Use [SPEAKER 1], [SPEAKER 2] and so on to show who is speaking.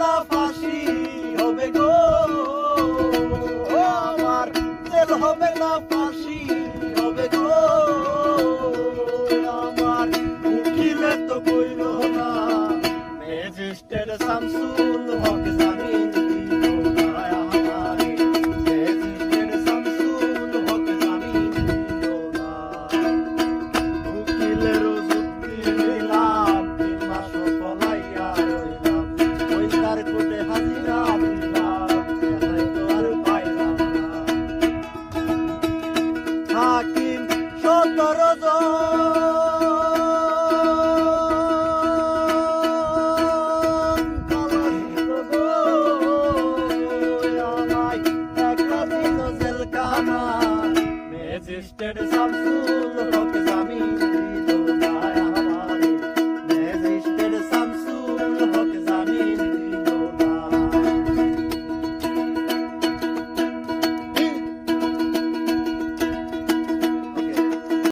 [SPEAKER 1] না ফাঁসি হবে গো, আমার জেল হবে না ফাঁসি হবে গো, আমার উকিলে তো কইল না ম্যাজিস্ট্রেট শামসুল হক জামিন দিল না, আমারে ম্যাজিস্ট্রেট শামসুল হক জামিন দিল না। উকিলেরও যুক্তি নিলাম, 3 মাস পলাইয়া রইলাম, ওই তার কোর্টে হাজিরা দিলাম, দেখাই তো আর পাইলাম না। হাকিম 17 জন কালাহিত গো, আমায় একলা দিল জেলখানায় ম্যাজিস্ট্রেট শামসুল হক